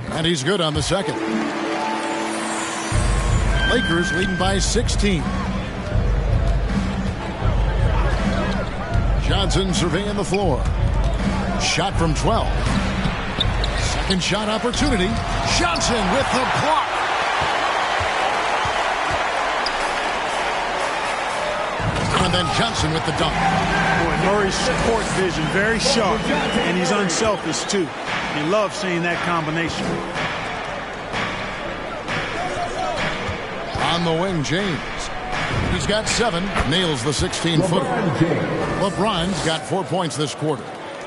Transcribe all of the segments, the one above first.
And he's good on the second. Lakers leading by 16. Johnson surveying the floor. Shot from 12. Second shot opportunity. Johnson with the block. And then Johnson with the dunk. Boy, Murray's court vision very sharp, and he's unselfish too. You love seeing that combination. On the wing, James. He's got 7, nails the 16-footer. LeBron's got 4 points this quarter.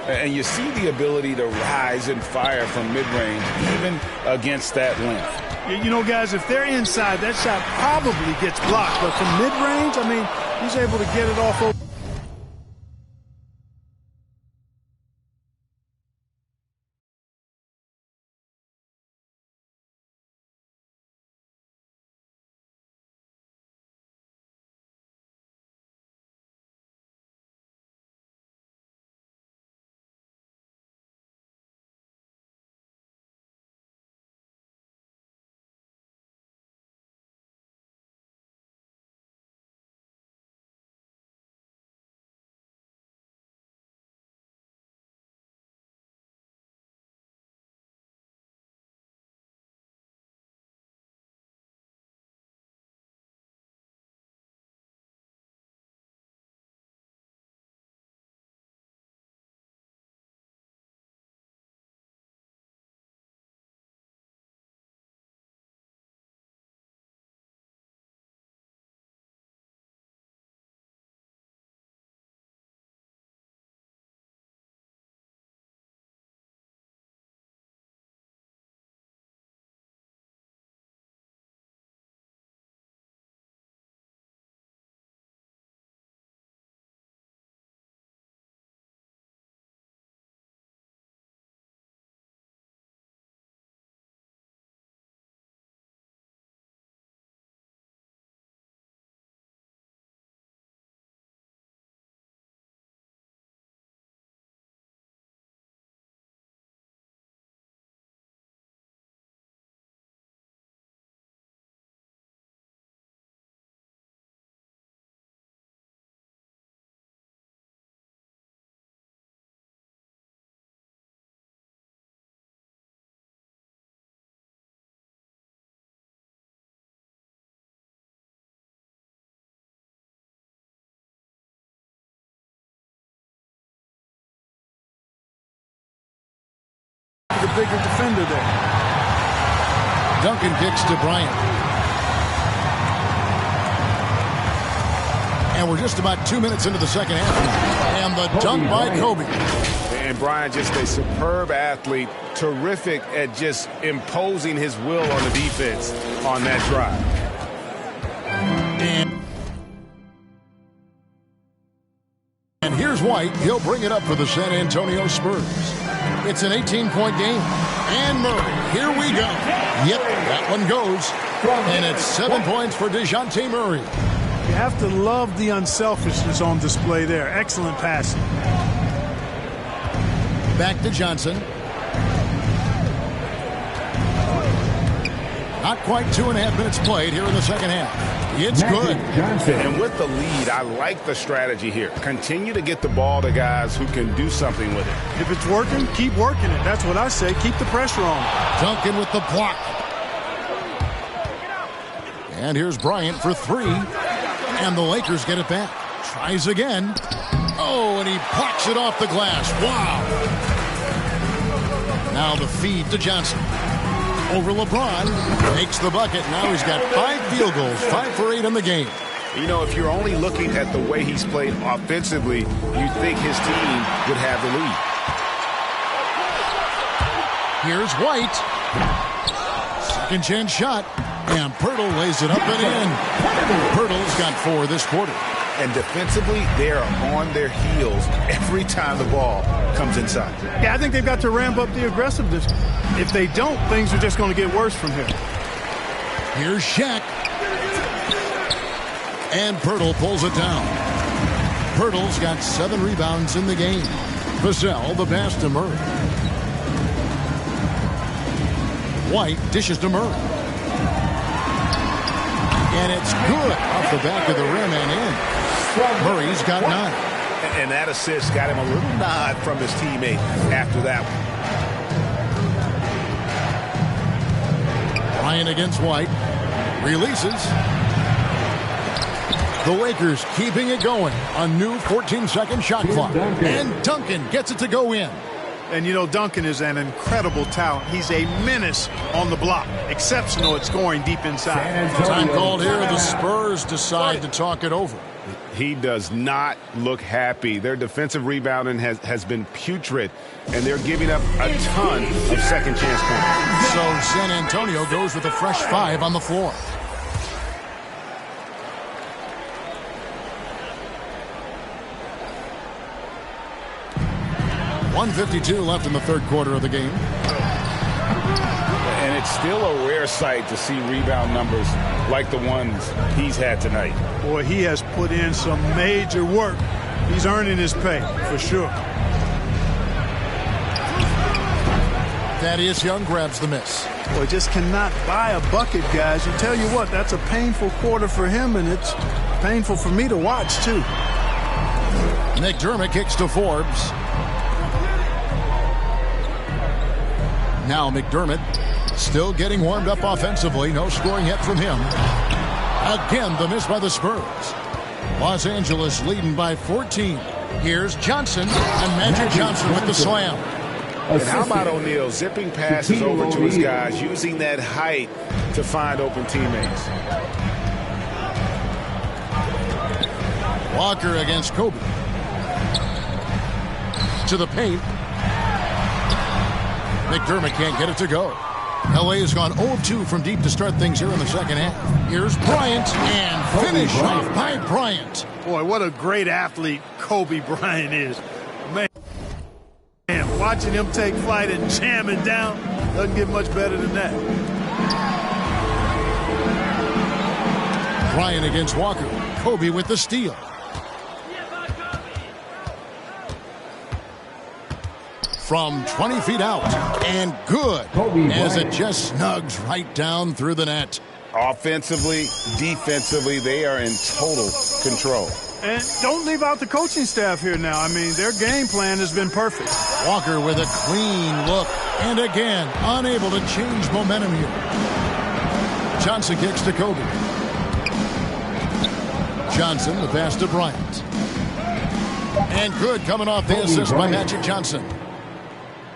And you see the ability to rise and fire from mid-range, even against that length. You know, guys, if they're inside, that shot probably gets blocked. But from mid-range, I mean, he's able to get it off over. The bigger defender there. Duncan kicks to Bryant. And we're just about 2 minutes into the second half. And the dunk by Kobe. And Bryant, just a superb athlete, terrific at just imposing his will on the defense on that drive. And here's White. He'll bring it up for the San Antonio Spurs. It's an 18-point game. And Murray, here we go. Yep, that one goes. And it's 7 points for DeJounte Murray. You have to love the unselfishness on display there. Excellent passing. Back to Johnson. Not quite 2.5 minutes played here in the second half. It's good. And with the lead, I like the strategy here. Continue to get the ball to guys who can do something with it. If it's working, keep working it. That's what I say. Keep the pressure on. Duncan with the block. And here's Bryant for 3. And the Lakers get it back. Tries again. Oh, and he blocks it off the glass. Wow. Now the feed to Johnson. Over LeBron. Makes the bucket. Now he's got 5 field goals. 5 for 8 in the game. You know, if you're only looking at the way he's played offensively, you think his team would have the lead. Here's White. Second chance shot. And Pirtle lays it up and in. Pirtle's got 4 this quarter. And defensively, they are on their heels every time the ball comes inside. Yeah, I think they've got to ramp up the aggressiveness. If they don't, things are just going to get worse from here. Here's Shaq. And Pirtle pulls it down. Pirtle's got 7 rebounds in the game. Vassell, the pass to Murray. White dishes to Murray. And it's good off the back of the rim and in. Murray's got 9. And that assist got him a little nod from his teammate after that one. Bryant against White. Releases. The Lakers keeping it going. A new 14-second shot clock. And Duncan gets it to go in. And, you know, Duncan is an incredible talent. He's a menace on the block. Exceptional at scoring deep inside. Time called here. The Spurs decide to talk it over. He does not look happy. Their defensive rebounding has been putrid, and they're giving up a ton of second chance points. So San Antonio goes with a fresh 5 on the floor. .152 left in the third quarter of the game. And it's still a rare sight to see rebound numbers like the ones he's had tonight. Boy, he has put in some major work. He's earning his pay, for sure. Thaddeus Young grabs the miss. Boy, just cannot buy a bucket, guys. You tell you what, that's a painful quarter for him, and it's painful for me to watch, too. McDermott kicks to Forbes. Now McDermott still getting warmed up offensively. No scoring yet from him. Again, the miss by the Spurs. Los Angeles leading by 14. Here's Johnson, and Magic Johnson with the slam. And how about O'Neal zipping passes over to his guys, using that height to find open teammates. Walker against Kobe. To the paint. McDermott can't get it to go. LA has gone 0-2 from deep to start things here in the second half. Here's Bryant, and finish off by Bryant. Boy, what a great athlete Kobe Bryant is. Man, watching him take flight and jam it down doesn't get much better than that. Bryant against Walker. Kobe with the steal. From 20 feet out, and good, as it just snugs right down through the net. Offensively, defensively, they are in total control. And don't leave out the coaching staff here now. I mean, their game plan has been perfect. Walker with a clean look, and again, unable to change momentum here. Johnson kicks to Kobe. Johnson, the pass to Bryant. And good, coming off the assist by Magic Johnson.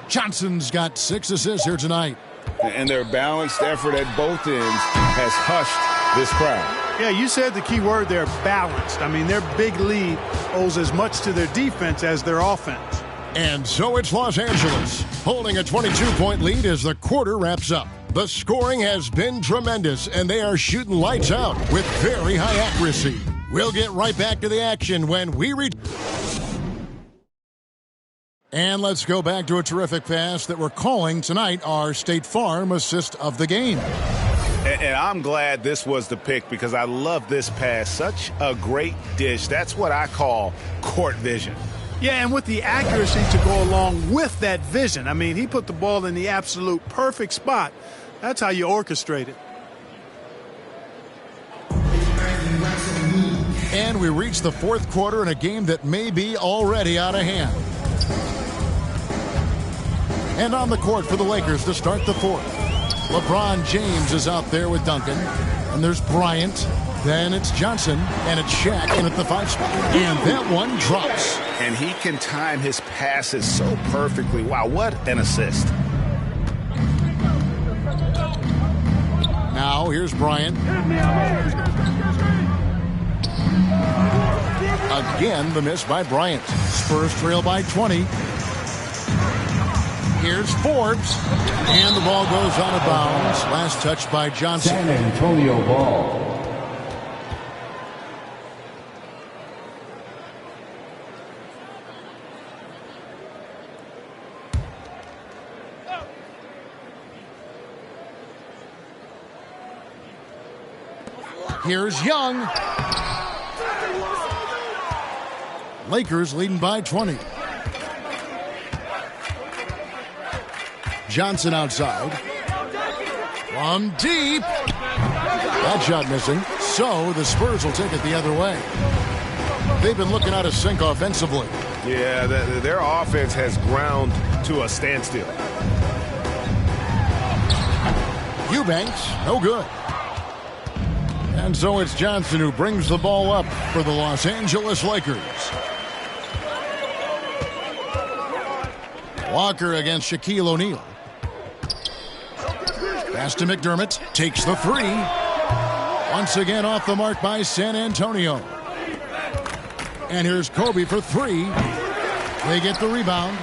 Johnson's got 6 assists here tonight. And their balanced effort at both ends has hushed this crowd. Yeah, you said the key word there, balanced. I mean, their big lead owes as much to their defense as their offense. And so it's Los Angeles holding a 22-point lead as the quarter wraps up. The scoring has been tremendous, and they are shooting lights out with very high accuracy. We'll get right back to the action when we return. And let's go back to a terrific pass that we're calling tonight our State Farm assist of the game. And I'm glad this was the pick because I love this pass. Such a great dish. That's what I call court vision. Yeah, and with the accuracy to go along with that vision. I mean, he put the ball in the absolute perfect spot. That's how you orchestrate it. And we reach the fourth quarter in a game that may be already out of hand. And on the court for the Lakers to start the fourth. LeBron James is out there with Duncan. And there's Bryant. Then it's Johnson. And it's Shaq in at the 5 spot. And that one drops. And he can time his passes so perfectly. Wow, what an assist. Now here's Bryant. Again, the miss by Bryant. Spurs trail by 20. Here's Forbes, and the ball goes out of bounds. Last touch by Johnson. San Antonio ball. Here's Young. Lakers leading by 20. Johnson outside. From deep. That shot missing. So the Spurs will take it the other way. They've been looking out of sync offensively. Yeah, their offense has ground to a standstill. Eubanks, no good. And so it's Johnson who brings the ball up for the Los Angeles Lakers. Walker against Shaquille O'Neal. Pass to McDermott. Takes the three. Once again off the mark by San Antonio. And here's Kobe for three. They get the rebound.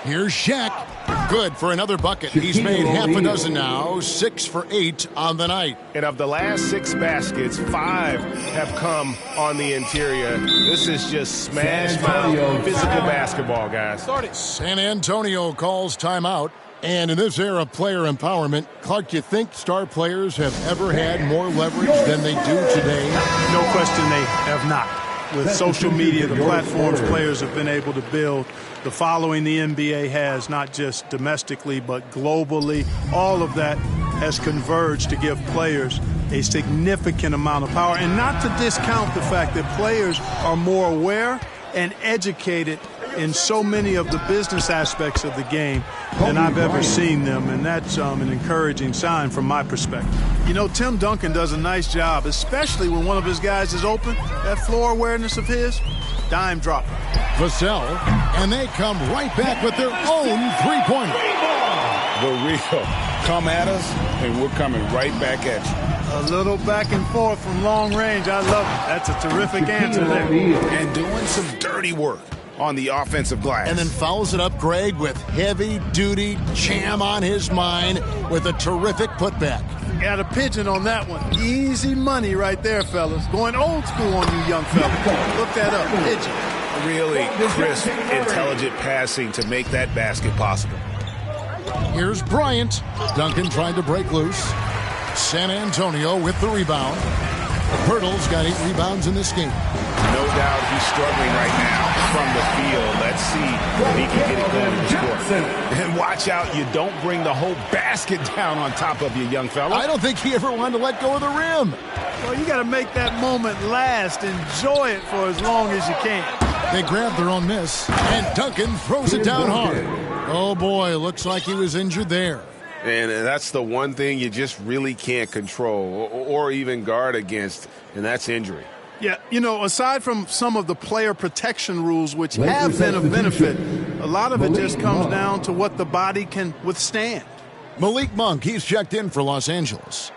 Here's Shaq. Good for another bucket. He's made half a dozen now. 6 for 8 on the night. And of the last 6 baskets, 5 have come on the interior. This is just smash mouth physical basketball, guys. San Antonio calls timeout. And in this era of player empowerment, Clark, you think star players have ever had more leverage than they do today? No question they have not. With social media, the platforms players have been able to build, the following the NBA has, not just domestically but globally, all of that has converged to give players a significant amount of power. And not to discount the fact that players are more aware and educated in so many of the business aspects of the game than I've ever seen them, and that's an encouraging sign from my perspective. You know, Tim Duncan does a nice job, especially when one of his guys is open. That floor awareness of his, dime dropper. Vassell, and they come right back with their own three-pointer. The real. Come at us, and we're coming right back at you. A little back and forth from long range. I love it. That's a terrific answer there. And doing some dirty work on the offensive glass. And then fouls it up, Greg, with heavy-duty jam on his mind with a terrific putback. Got a pigeon on that one. Easy money right there, fellas. Going old school on you young fellas. Look that up. Pigeon. Really crisp, intelligent passing to make that basket possible. Here's Bryant. Duncan tried to break loose. San Antonio with the rebound. Pirtle's got 8 rebounds in this game. No doubt he's struggling right now from the field. Let's see if he can get it going in the score. And watch out, you don't bring the whole basket down on top of you, young fella. I don't think he ever wanted to let go of the rim. Well, you got to make that moment last. Enjoy it for as long as you can. They grab their own miss, and Duncan throws it down hard. Oh, boy, looks like he was injured there. And that's the one thing you just really can't control or even guard against, and that's injury. Yeah, you know, aside from some of the player protection rules, which have been of benefit, a lot of it just comes down to what the body can withstand. Malik Monk, he's checked in for Los Angeles.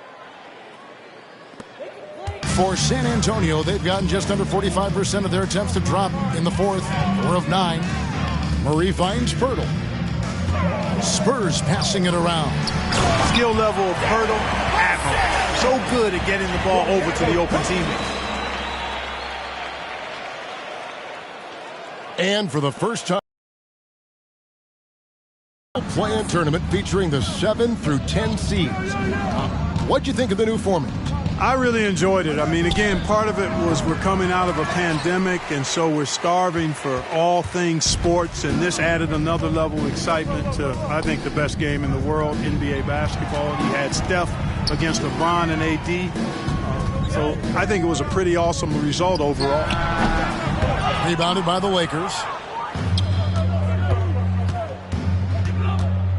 For San Antonio, they've gotten just under 45% of their attempts to drop in the fourth, 4 of 9. Murray finds Pirtle. Spurs passing it around. Skill level of Pirtle, admirable. So good at getting the ball over to the open teammate. And for the first time, play-in tournament featuring the 7 through 10 seeds. What'd you think of the new format? I really enjoyed it. I mean, again, part of it was we're coming out of a pandemic, and so we're starving for all things sports, and this added another level of excitement to, I think, the best game in the world, NBA basketball. You had Steph against LeBron and AD. So I think it was a pretty awesome result overall. Rebounded by the Lakers.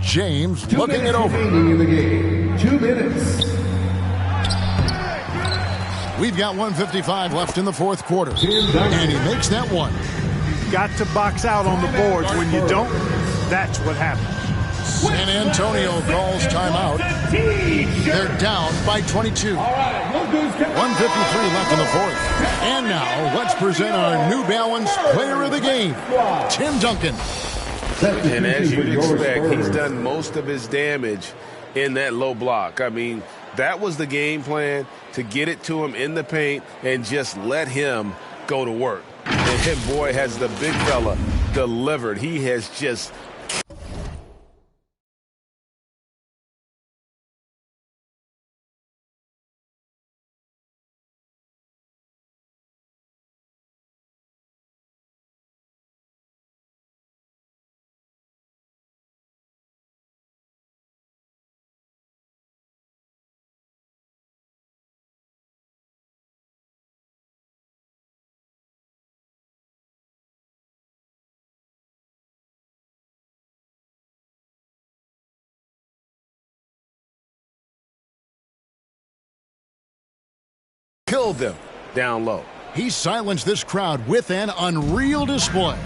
James looking it over. In the game. 2 minutes. We've got 1:55 left in the fourth quarter. And he makes that one. You've got to box out on the boards. When you don't, that's what happens. San Antonio calls timeout. They're down by 22. 1:53 left in the fourth. And now let's present our New Balance player of the game, Tim Duncan. And as you'd expect, he's done most of his damage in that low block. I mean, that was the game plan, to get it to him in the paint and just let him go to work. And boy, has the big fella delivered. He has just killed them down low. He silenced this crowd with an unreal display.